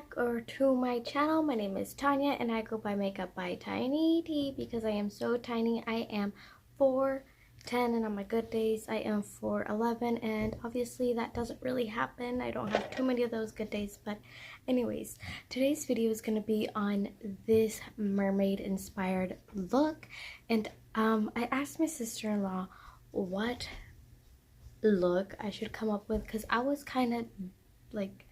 back to my channel. My name is Tanya and I go by Makeup by Tiny T because I am so tiny. I am 4'10" and on my good days I am 4'11", and obviously that doesn't really happen. I don't have too many of those good days, but anyways, today's video is going to be on this mermaid inspired look, and I asked my sister-in-law what look I should come up with because I was kind of like,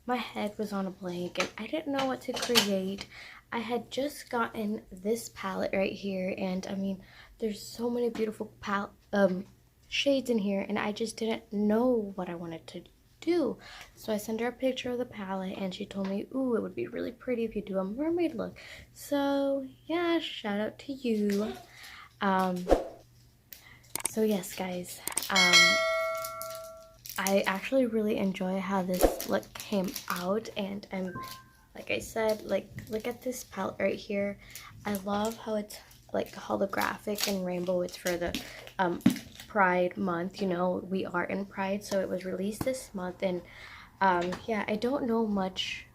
my head was on a blank and I didn't know what to create. I had just gotten this palette right here, and I mean, there's so many beautiful shades in here, and I just didn't know what I wanted to do. So I sent her a picture of the palette and she told me, ooh, it would be really pretty if you do a mermaid look. So yeah, shout out to you. So yes, guys, I actually really enjoy how this look came out, and like I said, like, look at this palette right here. I love how it's like holographic and rainbow. It's for the Pride month, you know, we are in Pride, so it was released this month. And yeah, I don't know much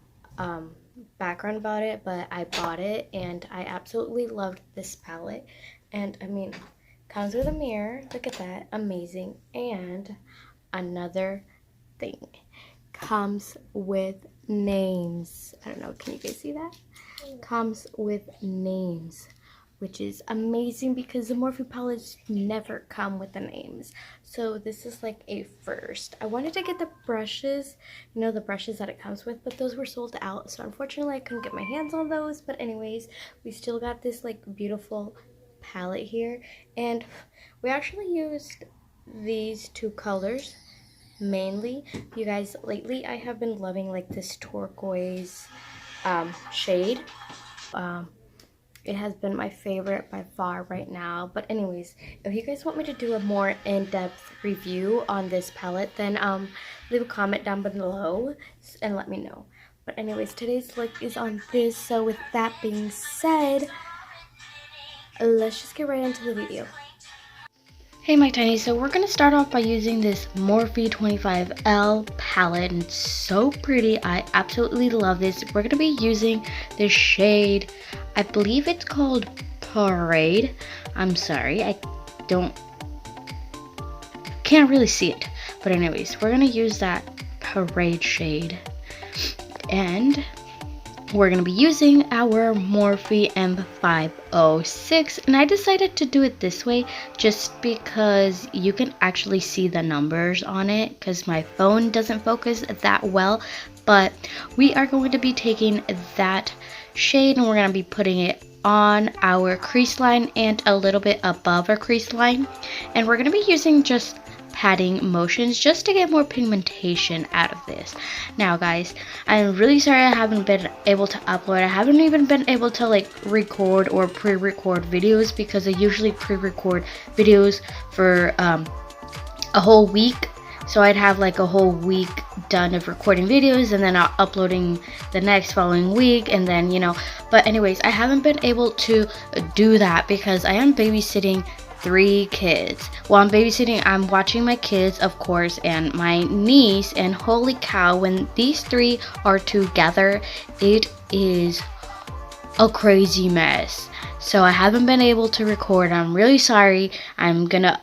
background about it, but I bought it and I absolutely loved this palette. And I mean, comes with a mirror, look at that, amazing. And another thing, comes with names. I don't know, can you guys see that? Comes with names, which is amazing because the Morphe palettes never come with the names. So this is like a first. I wanted to get the brushes, you know, the brushes that it comes with, but those were sold out. So unfortunately I couldn't get my hands on those. But anyways, we still got this like beautiful palette here, and we actually used these two colors mainly. You guys, lately I have been loving like this turquoise shade. It has been my favorite by far right now. But anyways, if you guys want me to do a more in-depth review on this palette, then leave a comment down below and let me know. But anyways, today's look is on this. So with that being said, let's just get right into the video. Hey my tinies, so we're going to start off by using this Morphe 25L palette, and it's so pretty. I absolutely love this. We're going to be using this shade, I believe it's called Parade. I'm sorry, I can't really see it. But anyways, we're going to use that Parade shade. And we're going to be using our Morphe M506, and I decided to do it this way just because you can actually see the numbers on it because my phone doesn't focus that well. But we are going to be taking that shade and we're going to be putting it on our crease line and a little bit above our crease line, and we're going to be using just patting motions just to get more pigmentation out of this. Now guys, I'm really sorry I haven't been able to upload. I haven't even been able to like record or pre-record videos because I usually pre-record videos for a whole week. So I'd have like a whole week done of recording videos and then uploading the next following week, and then, you know, but anyways, I haven't been able to do that because I am babysitting 3 kids. While I'm babysitting, I'm watching my kids, of course, and my niece, and holy cow, when these 3 are together, it is a crazy mess. So I haven't been able to record. I'm really sorry. I'm gonna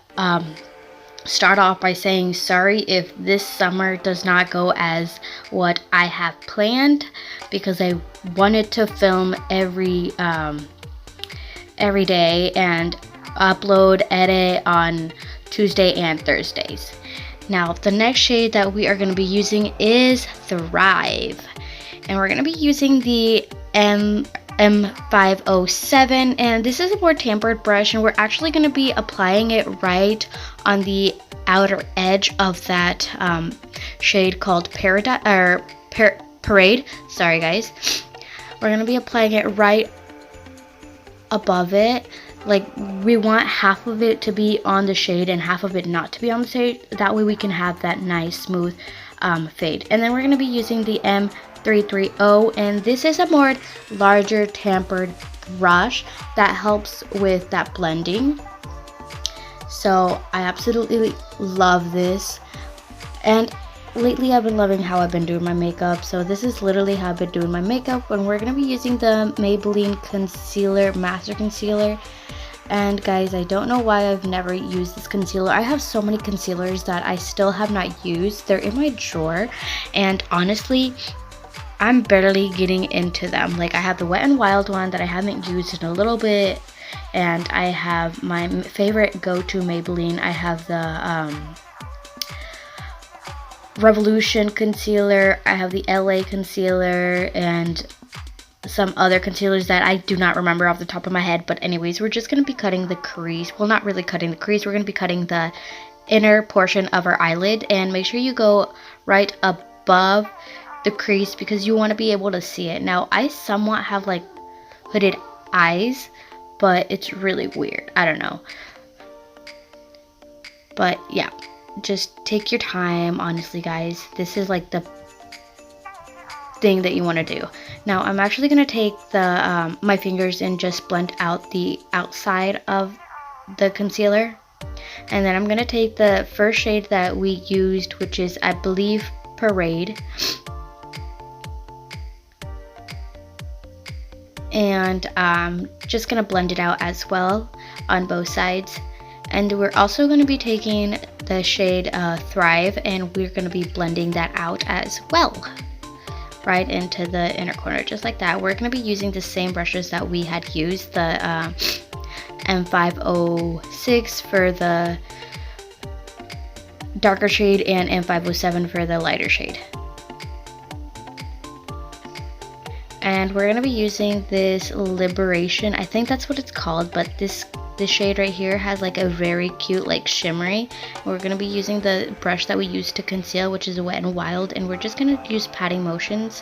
start off by saying sorry if this summer does not go as what I have planned, because I wanted to film every day and upload, edit on Tuesday and Thursdays. Now the next shade that we are going to be using is Thrive, and we're going to be using the M507, and this is a more tampered brush, and we're actually going to be applying it right on the outer edge of that shade called Parade. Sorry guys, we're going to be applying it right above it. Like, we want half of it to be on the shade and half of it not to be on the shade. That way we can have that nice smooth fade. And then we're going to be using the M330, and this is a more larger tampered brush that helps with that blending. So I absolutely love this. And lately I've been loving how I've been doing my makeup. So this is literally how I've been doing my makeup, and we're going to be using the Maybelline Concealer Master Concealer. And guys, I don't know why I've never used this concealer. I have so many concealers that I still have not used. They're in my drawer, and honestly, I'm barely getting into them. Like, I have the Wet n Wild one that I haven't used in a little bit, and I have my favorite go-to Maybelline. I have the Revolution concealer, I have the LA concealer, and some other concealers that I do not remember off the top of my head. But anyways, we're just going to be cutting the crease. Well, not really cutting the crease, we're going to be cutting the inner portion of our eyelid, and make sure you go right above the crease because you want to be able to see it. Now, I somewhat have like hooded eyes, but it's really weird. I don't know. But yeah, just take your time, honestly, guys. This is like the thing that you want to do. Now, I'm actually going to take the my fingers and just blend out the outside of the concealer. And then I'm going to take the first shade that we used, which is, I believe, Parade. And just going to blend it out as well on both sides. And we're also going to be taking the shade Thrive, and we're going to be blending that out as well, right into the inner corner, just like that. We're going to be using the same brushes that we had used, the M506 for the darker shade and M507 for the lighter shade. And we're going to be using this Liberation, I think that's what it's called, but this shade right here has like a very cute like shimmery. We're going to be using the brush that we used to conceal, which is Wet n Wild, and we're just going to use patting motions.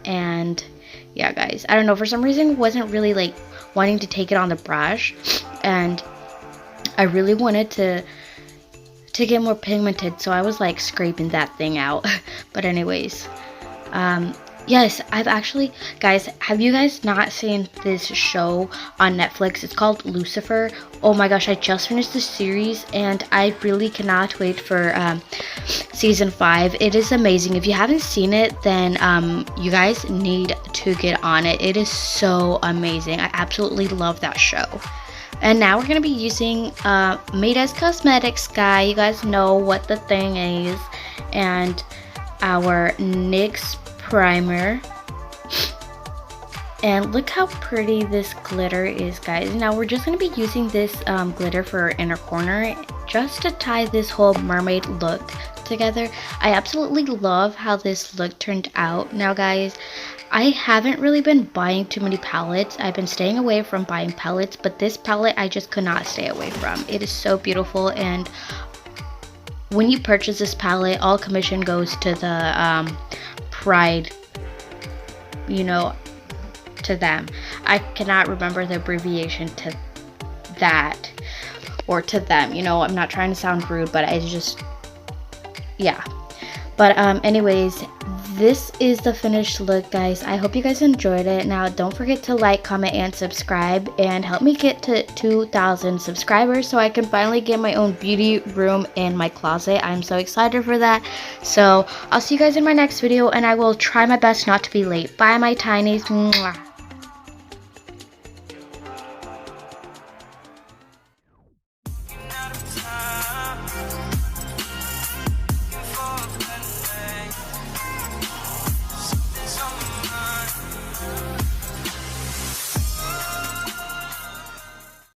And yeah, guys, I don't know, for some reason wasn't really like wanting to take it on the brush, and I really wanted to get more pigmented, so I was like scraping that thing out. But anyways, yes, I've actually, guys, have you guys not seen this show on Netflix? It's called Lucifer. Oh my gosh, I just finished the series, and I really cannot wait for season 5. It is amazing. If you haven't seen it, then you guys need to get on it. It is so amazing. I absolutely love that show. And now we're going to be using Made as Cosmetics, guy. You guys know what the thing is. And our NYX primer, and look how pretty this glitter is, guys. Now we're just going to be using this glitter for our inner corner just to tie this whole mermaid look together. I absolutely love how this look turned out. Now, guys, I haven't really been buying too many palettes. I've been staying away from buying palettes, but this palette I just could not stay away from. It is so beautiful, and when you purchase this palette, all commission goes to the Pride, you know, to them. I cannot remember the abbreviation to that, or to them, you know. I'm not trying to sound rude, but I just, yeah. But anyways, this is the finished look, guys. I hope you guys enjoyed it. Now, don't forget to like, comment, and subscribe, and help me get to 2,000 subscribers so I can finally get my own beauty room in my closet. I'm so excited for that. So I'll see you guys in my next video, and I will try my best not to be late. Bye, my tinies. Mwah.